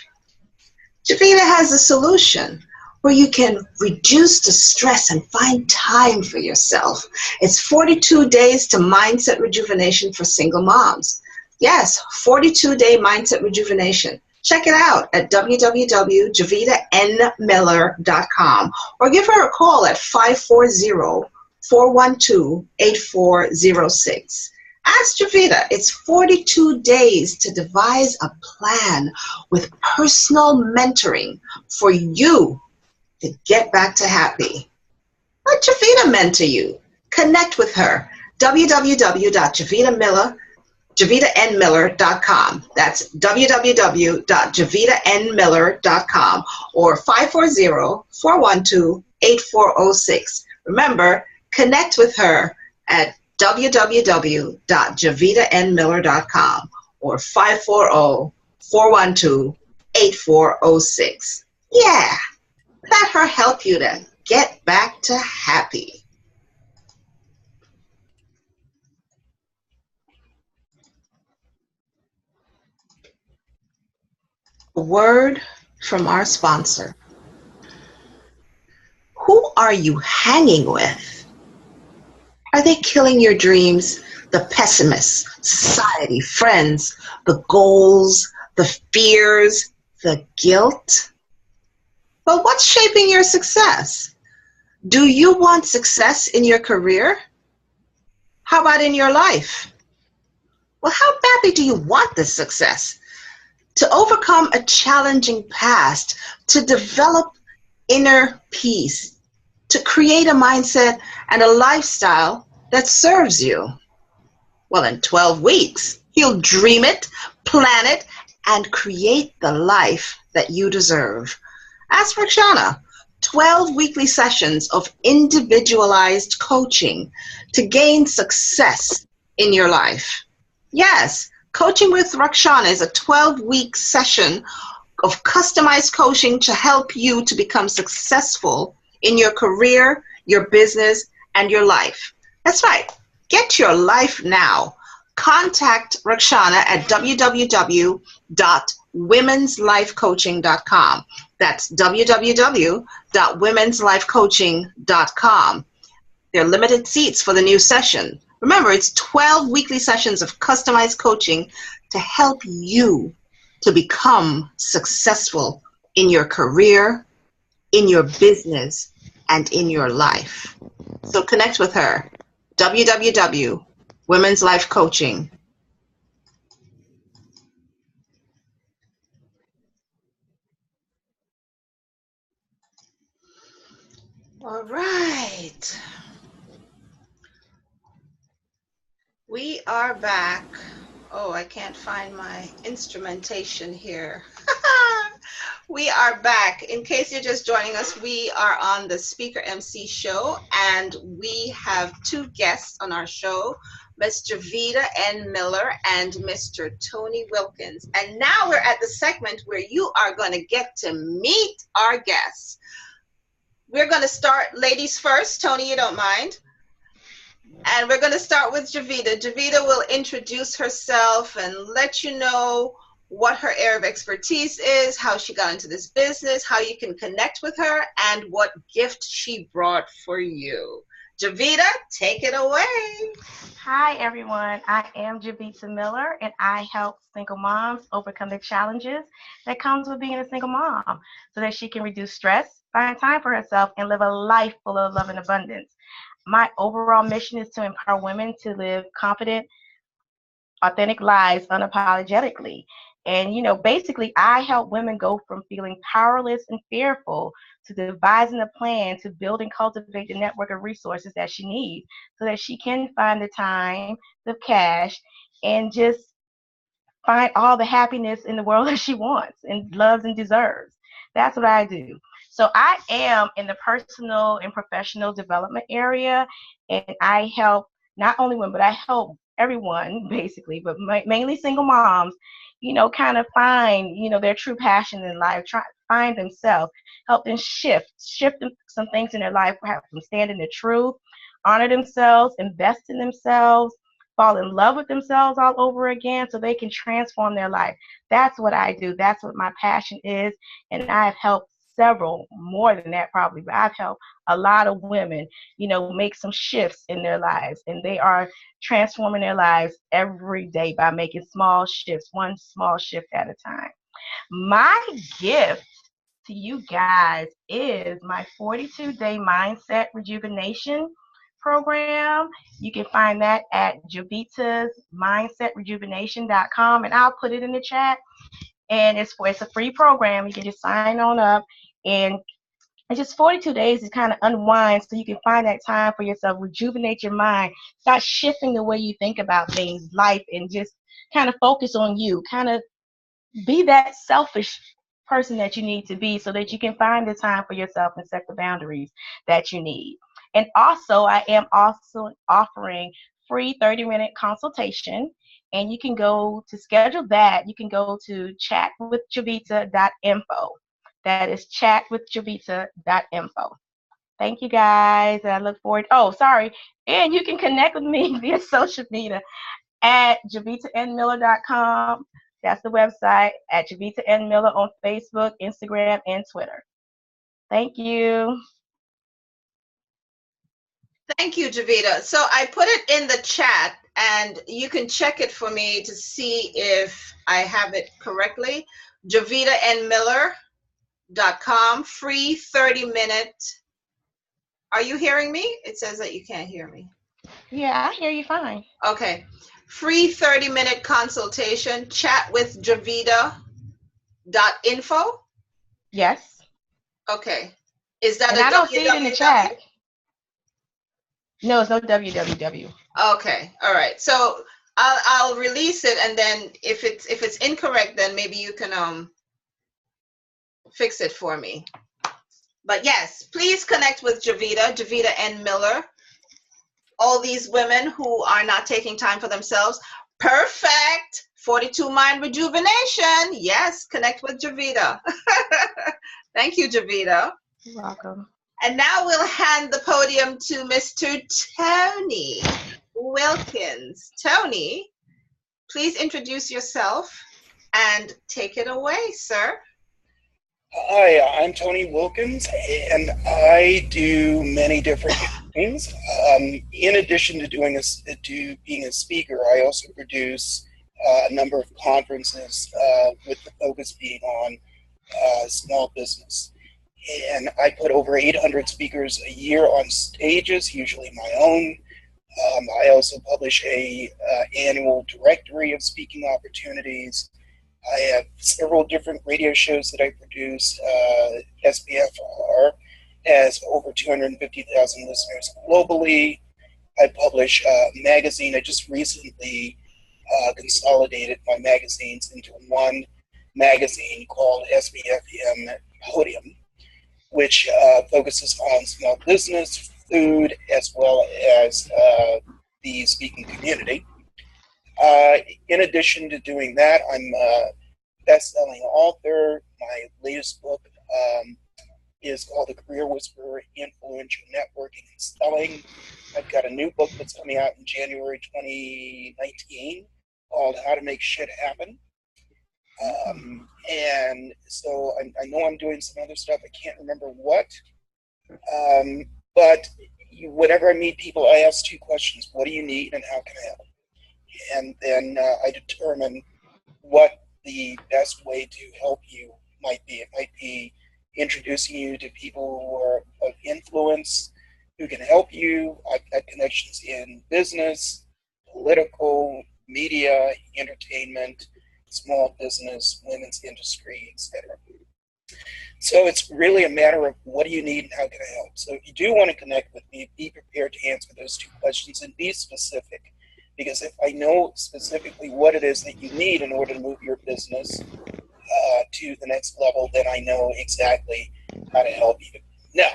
Jovita has a solution where you can reduce the stress and find time for yourself. It's 42 days to mindset rejuvenation for single moms. Yes, 42-day mindset rejuvenation. Check it out at www.jovitanmiller.com or give her a call at 540-412-8406. Ask Jovita. It's 42 days to devise a plan with personal mentoring for you to get back to happy. Let Jovita mentor you. Connect with her. www.jovitanmiller.com. That's www.jovitanmiller.com or 540-412-8406. Remember, connect with her at www.jovitanmiller.com or 540-412-8406. Yeah, let her help you to get back to happy. A word from our sponsor. Who are you hanging with? Are they killing your dreams? The pessimists, society, friends, the goals, the fears, the guilt? Well, what's shaping your success? Do you want success in your career? How about in your life? Well, how badly do you want this success? To overcome a challenging past, to develop inner peace, to create a mindset and a lifestyle that serves you. Well, in 12 weeks, you'll dream it, plan it, and create the life that you deserve. Ask Roxana. 12 weekly sessions of individualized coaching to gain success in your life. Yes, Coaching with Roxana is a 12-week session of customized coaching to help you to become successful in your career, your business, and your life. That's right. Get your life now. contact Rakshana at www.womenslifecoaching.com. That's www.womenslifecoaching.com. There are limited seats for the new session. Remember, it's 12 weekly sessions of customized coaching to help you to become successful in your career, in your business, and in your life. So connect with her. www.womenslifecoaching. All right. We are back. Oh, I can't find my instrumentation here. We are back. In case you're just joining us, we are on the SpeakerMC Show, and we have two guests on our show, Ms. Jovita N. Miller and Mr. Tony Wilkins. And now we're at the segment where you are going to get to meet our guests. We're going to start ladies first. Tony, you don't mind? And we're going to start with Jovita. Jovita will introduce herself and let you know what her area of expertise is, how she got into this business, how you can connect with her, and what gift she brought for you. Jovita, take it away. Hi, everyone. I am Jovita Miller, and I help single moms overcome the challenges that comes with being a single mom so that she can reduce stress, find time for herself, and live a life full of love and abundance. My overall mission is to empower women to live confident, authentic lives unapologetically. And, basically, I help women go from feeling powerless and fearful to devising a plan to build and cultivate the network of resources that she needs so that she can find the time, the cash, and just find all the happiness in the world that she wants and loves and deserves. That's what I do. So I am in the personal and professional development area, and I help not only women, but I help everyone basically, but mainly single moms, kind of find, their true passion in life, try find themselves, help them shift some things in their life, help them stand in the truth, honor themselves, invest in themselves, fall in love with themselves all over again so they can transform their life. That's what I do. That's what my passion is. And I've helped several, more than that probably, but I've helped a lot of women, make some shifts in their lives. And they are transforming their lives every day by making small shifts, one small shift at a time. My gift to you guys is my 42-day mindset rejuvenation program. You can find that at jovitasmindsetrejuvenation.com, and I'll put it in the chat. And it's a free program. You can just sign on up, and it's just 42 days to kind of unwind so you can find that time for yourself, rejuvenate your mind, start shifting the way you think about things, life, and just kind of focus on you, kind of be that selfish person that you need to be so that you can find the time for yourself and set the boundaries that you need. And also, I am also offering free 30-minute consultation. And you can go to schedule that. You can go to chatwithjovita.info. That is chatwithjovita.info. Thank you, guys. I look forward. Oh, sorry. And you can connect with me via social media at jovitanmiller.com. That's the website, at Jovita N. Miller on Facebook, Instagram, and Twitter. Thank you. Thank you, Jovita. So I put it in the chat, and you can check it for me to see if I have it correctly. JovitaNMiller.com, free 30-minute. Are you hearing me? It says that you can't hear me. Yeah, I hear you fine. Okay. Free 30-minute consultation, chatwithjovita.info? Yes. Okay. Is that and a I don't see it in the chat. No, it's no www. Okay. All right. So I'll release it, and then if it's incorrect, then maybe you can fix it for me. But yes, please connect with Jovita N. Miller. All these women who are not taking time for themselves. Perfect. 42 mind rejuvenation. Yes, connect with Jovita. Thank you, Jovita. You're welcome. And now we'll hand the podium to Mr. Tony Wilkins. Tony, Please introduce yourself and take it away, sir. Hi, I'm Tony Wilkins, and I do many different things. In addition to being a speaker, I also produce a number of conferences with the focus being on small business. And I put over 800 speakers a year on stages, usually my own. I also publish a annual directory of speaking opportunities. I have several different radio shows that I produce. SBFR has over 250,000 listeners globally. I publish a magazine. I just recently consolidated my magazines into one magazine called SBFM Podium, which focuses on small business, food, as well as the speaking community. In addition to doing that, I'm a best-selling author. My latest book is called The Career Whisperer, Influential Networking and Selling. I've got a new book that's coming out in January 2019 called How to Make Shit Happen. And so I know I'm doing some other stuff. I can't remember what. But whenever I meet people, I ask two questions. What do you need and how can I help? And then I determine what the best way to help you might be. It might be introducing you to people who are of influence, who can help you. I've got connections in business, political, media, entertainment, small business, women's industry, etc. So it's really a matter of what do you need and how can I help? So if you do want to connect with me, be prepared to answer those two questions and be specific. Because if I know specifically what it is that you need in order to move your business to the next level, then I know exactly how to help you. Now,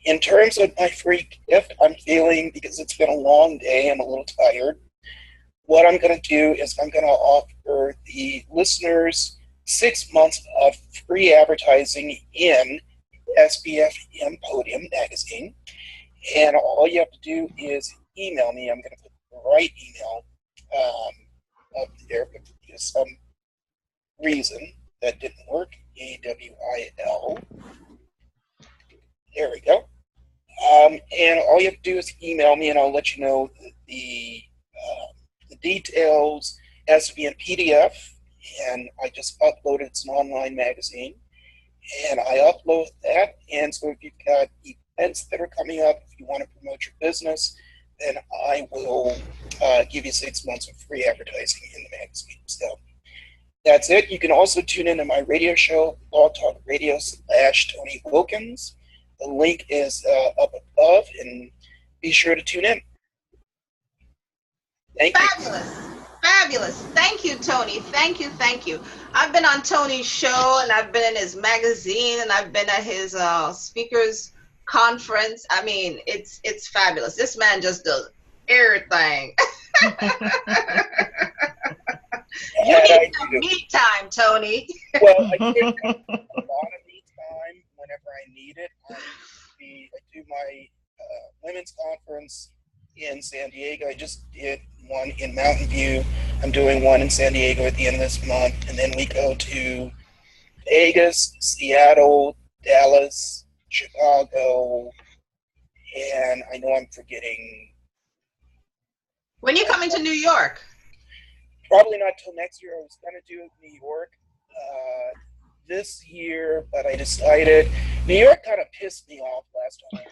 in terms of my free gift, I'm feeling, because it's been a long day, I'm a little tired. What I'm going to do is I'm going to offer the listeners 6 months of free advertising in SBFM Podium magazine. And all you have to do is email me. I'm going to put the right email up there, but for some reason that didn't work. A-W-I-L. There we go. And all you have to do is email me, and I'll let you know the details. It has to be in PDF, and I just uploaded. It's an online magazine, and I upload that. And so if you've got events that are coming up, if you want to promote your business, then I will give you 6 months of free advertising in the magazine. So that's it. You can also tune into my radio show, Blog Talk Radio /Tony Wilkins. The link is up above, and be sure to tune in. Thank you. Fabulous. Fabulous. Thank you, Tony. Thank you. Thank you. I've been on Tony's show, and I've been in his magazine, and I've been at his speakers conference. I mean, it's fabulous. This man just does everything. You need some me time, Tony. Well, I take a lot of me time whenever I need it. I do my women's conference in San Diego. I just did one in Mountain View. I'm doing one in San Diego at the end of this month. And then we go to Vegas, Seattle, Dallas, Chicago, and I know I'm forgetting. When you coming to New York? Probably not till next year. I was going to do New York this year, but I decided New York kind of pissed me off last time.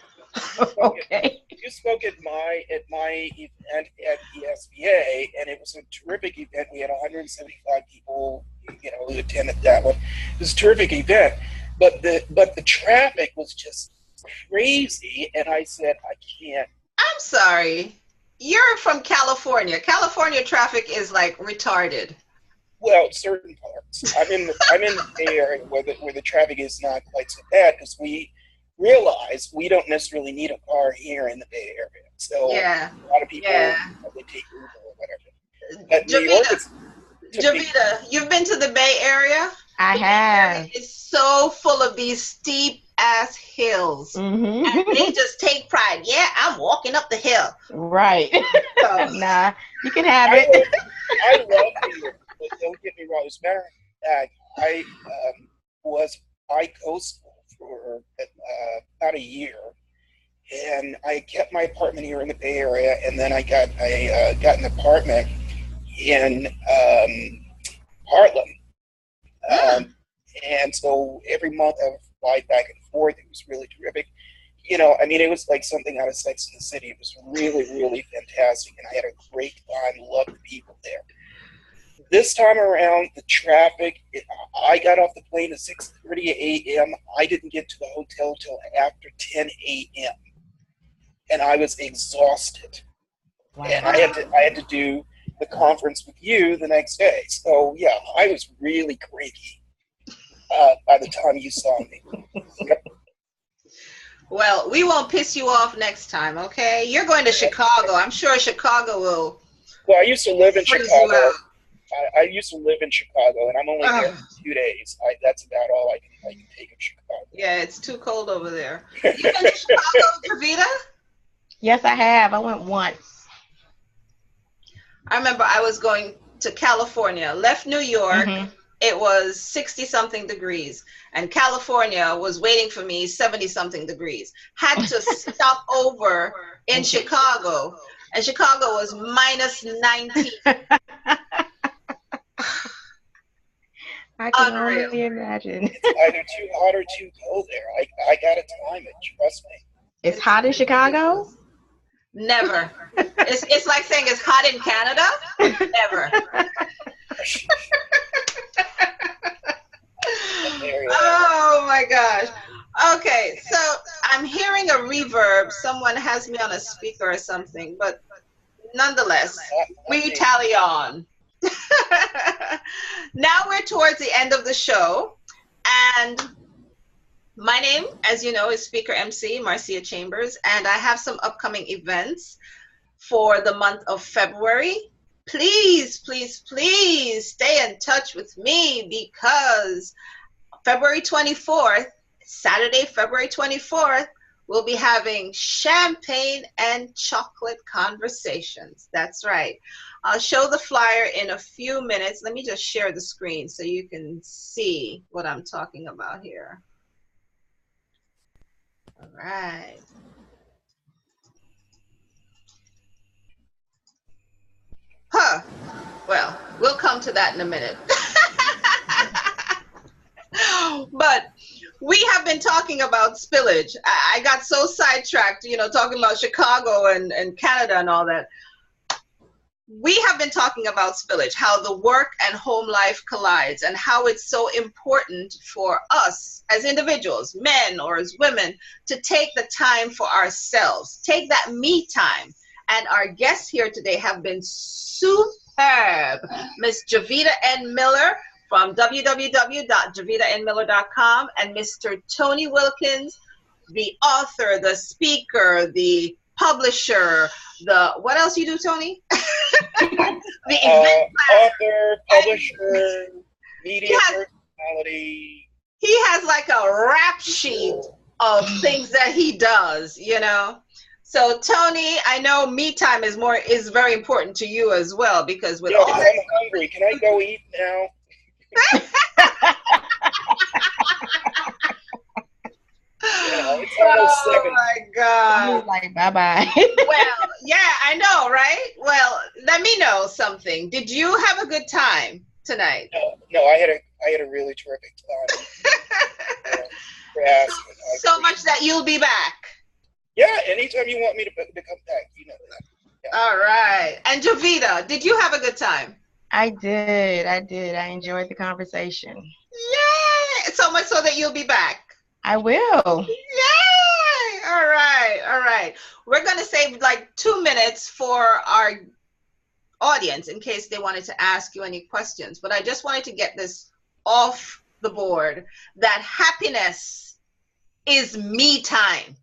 Okay. You spoke at my event at the SBA, and it was a terrific event. We had 175 people, who attended that one. It was a terrific event, but the traffic was just crazy, and I said, I can't. I'm sorry. You're from California. California traffic is like retarded. Well, certain parts. I'm in the Bay Area where the traffic is not quite so bad, because we realize we don't necessarily need a car here in the Bay Area. So yeah. A lot of people they take Uber or whatever. But Jovita, you've been to the Bay Area? I have. It's so full of these steep ass hills. Mm-hmm. And they just take pride. Yeah, I'm walking up the hill. Right. So, Nah, you can have I it. love New York, but don't get me wrong. As a matter of fact, I coastal for about a year, and I kept my apartment here in the Bay Area, and then I got an apartment in Harlem, and so every month I would fly back and forth. It was really terrific. You know, I mean, it was like something out of Sex and the City. It was really, really fantastic, and I had a great time. Loved the people there. This time around, the traffic, I got off the plane at 6:30 a.m. I didn't get to the hotel till after 10 a.m. and I was exhausted. Wow. And I had to do the conference with you the next day. So yeah, I was really cranky by the time you saw me. well, we won't piss you off next time, okay? You're going to Chicago. I'm sure Chicago will. Well, I used to live in freeze you Chicago. out. I used to live in Chicago, and I'm only there for 2 days. That's about all I can take of Chicago. Yeah, it's too cold over there. You've been to Chicago, Jovita? Yes, I have. I went once. I remember I was going to California, left New York. Mm-hmm. It was 60-something degrees, and California was waiting for me 70-something degrees. Had to stop over in Chicago, and Chicago was minus 19. I can Unreal. only imagine. It's either too hot or too cold there. I got to time it. Trust me. It's hot in Chicago? Never. It's like saying it's hot in Canada. Never. Oh my gosh. Okay, so I'm hearing a reverb. Someone has me on a speaker or something, but nonetheless, we tally on. Now we're towards the end of the show, and my name, as you know, is SpeakerMC Marcia Chambers, and I have some upcoming events for the month of February. Please, please, please stay in touch with me, because February 24th, Saturday, February 24th, we'll be having champagne and chocolate conversations. That's right. I'll show the flyer in a few minutes. Let me just share the screen so you can see what I'm talking about here. All right. Huh. Well, we'll come to that in a minute. But we have been talking about spillage. I got so sidetracked, you know, talking about Chicago and Canada and all that. We have been talking about spillage, how the work and home life collides, and how it's so important for us as individuals, men or as women, to take the time for ourselves, take that me time. And our guests here today have been superb. Miss Jovita N. Miller from www.jovitaNmiller.com, and Mr. Tony Wilkins, the author, the speaker, the publisher, what else you do, Tony? The event author, publisher, media personality. He has like a rap sheet of things that he does, you know. So Tony, I know me time is very important to you as well, because with all I'm hungry. Can I go eat now? It's almost 7. Oh my God. Like, bye-bye. Well, yeah, I know, right? Well, let me know something. Did you have a good time tonight? No, I had a really terrific time. So much that you'll be back. Yeah, anytime you want me to come back, you know that. Yeah. All right. And Jovita, did you have a good time? I did. I enjoyed the conversation. Yay! So much so that you'll be back. I will. Yay! All right. We're going to save like 2 minutes for our audience in case they wanted to ask you any questions. But I just wanted to get this off the board, that happiness is me time.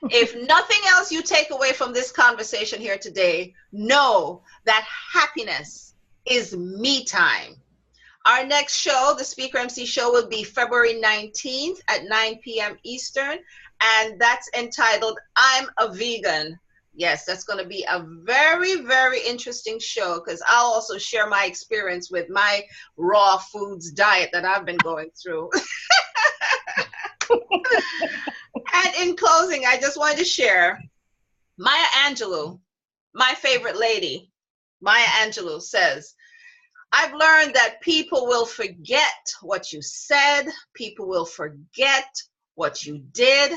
If nothing else you take away from this conversation here today, know that happiness is me time. Our next show, the Speaker MC Show, will be February 19th at 9 p.m. Eastern, and that's entitled I'm a Vegan. Yes, that's going to be a very, very interesting show because I'll also share my experience with my raw foods diet that I've been going through. And in closing, I just wanted to share Maya Angelou, my favorite lady. Maya Angelou says, I've learned that people will forget what you said, people will forget what you did,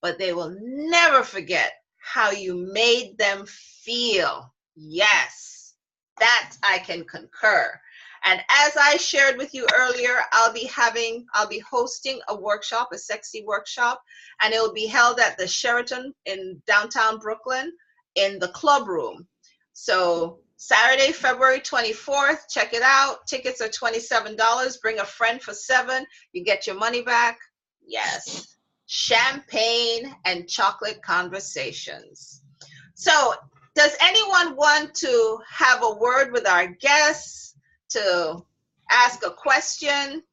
but they will never forget how you made them feel. Yes, that I can concur. And as I shared with you earlier, I'll be hosting a workshop, a sexy workshop, and it will be held at the Sheraton in downtown Brooklyn in the club room. So Saturday, February 24th, check it out. Tickets are $27. Bring a friend for $7. You get your money back. Yes. Champagne and chocolate conversations. So does anyone want to have a word with our guests, to ask a question?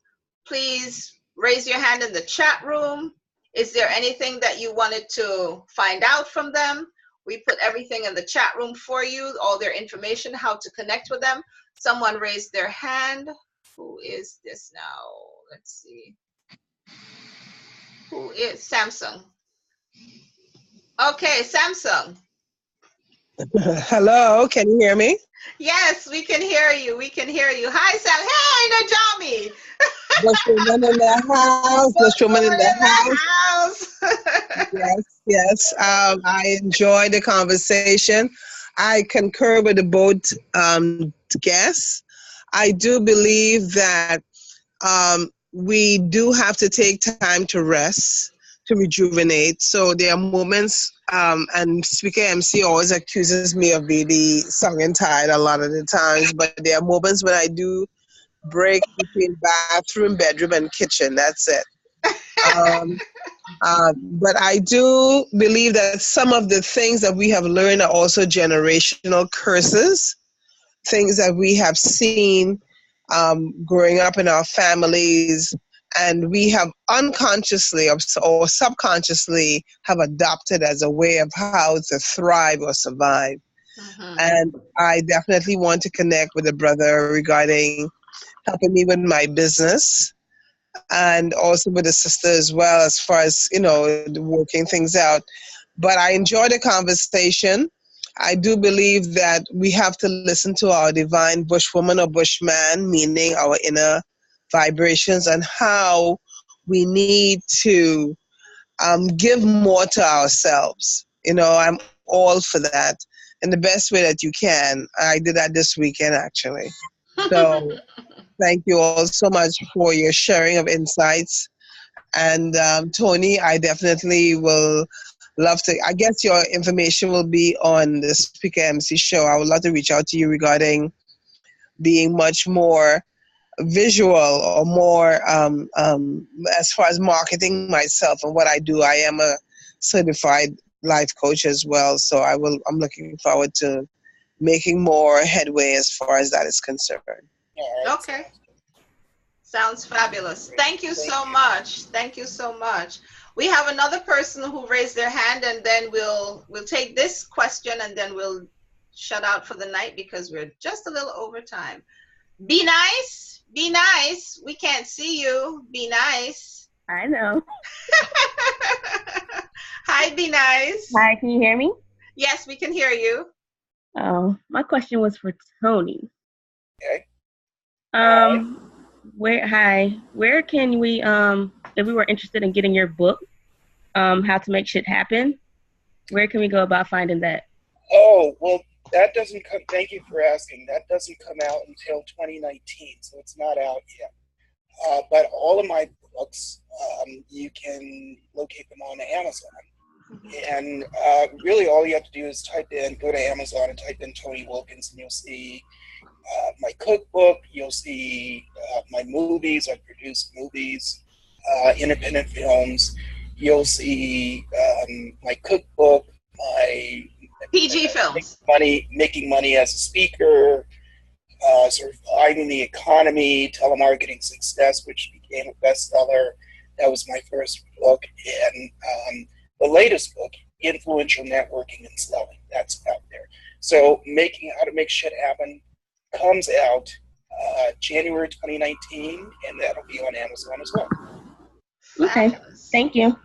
Please raise your hand in the chat room. Is there anything that you wanted to find out from them? We put everything in the chat room for you, all their information, how to connect with them. Someone raised their hand. Who is this now? Let's see. Who is Samsung? Okay, Samsung. Hello, can you hear me? Yes, we can hear you. We can hear you. Hi, Sam. Hey, Najami. Bush woman in the house. Bush woman in the house. Yes, yes. I enjoyed the conversation. I concur with the both guests. I do believe that we do have to take time to rest, to rejuvenate. So there are moments, and Speaker MC always accuses me of being sung and tired a lot of the times, but there are moments when I do break between bathroom, bedroom, and kitchen. That's it. But I do believe that some of the things that we have learned are also generational curses, things that we have seen growing up in our families, and we have unconsciously or subconsciously have adopted as a way of how to thrive or survive. And I definitely want to connect with a brother regarding helping me with my business, and also with the sister as well, as far as, working things out. But I enjoy the conversation. I do believe that we have to listen to our divine bushwoman or bushman, meaning our inner vibrations, and how we need to give more to ourselves. I'm all for that in the best way that you can. I did that this weekend, actually. So thank you all so much for your sharing of insights. And Tony, I definitely will love to. I guess your information will be on the Speaker MC Show. I would love to reach out to you regarding being much more visual or more as far as marketing myself and what I do. I am a certified life coach as well, so I'm looking forward to making more headway as far as that is concerned. Okay. Sounds fabulous. Thank you so much. Thank you so much. We have another person who raised their hand, and then we'll take this question, and then we'll shut out for the night because we're just a little over time. Be nice. Be nice. We can't see you. Be nice. I know. Hi, Be Nice. Hi, can you hear me? Yes, we can hear you. Oh, my question was for Tony. Okay. Where can we, if we were interested in getting your book, How to Make Shit Happen, where can we go about finding that? Oh, well, that doesn't come, thank you for asking. That doesn't come out until 2019, so it's not out yet. But all of my books, you can locate them on Amazon. And really all you have to do is go to Amazon and type in Tony Wilkins, and you'll see my cookbook, you'll see my movies. I produce movies, independent films. You'll see my cookbook, my PG films. Making money as a speaker. Surviving the Economy, Telemarketing Success, which became a bestseller. That was my first book. And the latest book, Influential Networking and Selling, that's out there. So Making How to Make Shit Happen comes out January 2019, and that'll be on Amazon as well. Okay, thank you.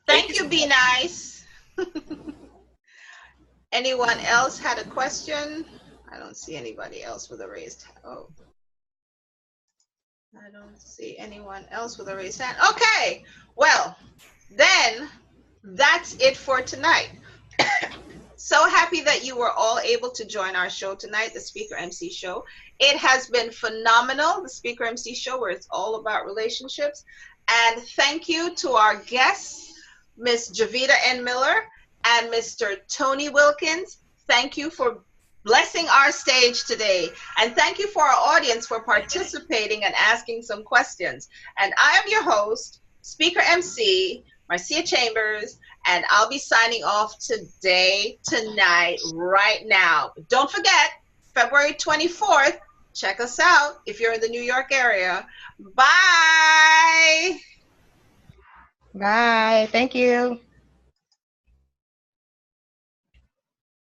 Thank you, Be Nice. Anyone else had a question? I don't see anybody else with a raised hand. Oh, I don't see anyone else with a raised hand. Okay, well, then that's it for tonight. So happy that you were all able to join our show tonight, the Speaker MC Show. It has been phenomenal, the Speaker MC Show, where it's all about relationships. And thank you to our guests, Miss Jovita N. Miller and Mr. Tony Wilkins. Thank you for blessing our stage today. And thank you for our audience for participating and asking some questions. And I am your host, Speaker MC, Marcia Chambers, and I'll be signing off today, tonight, right now. But don't forget, February 24th, check us out if you're in the New York area. Bye. Bye. Thank you.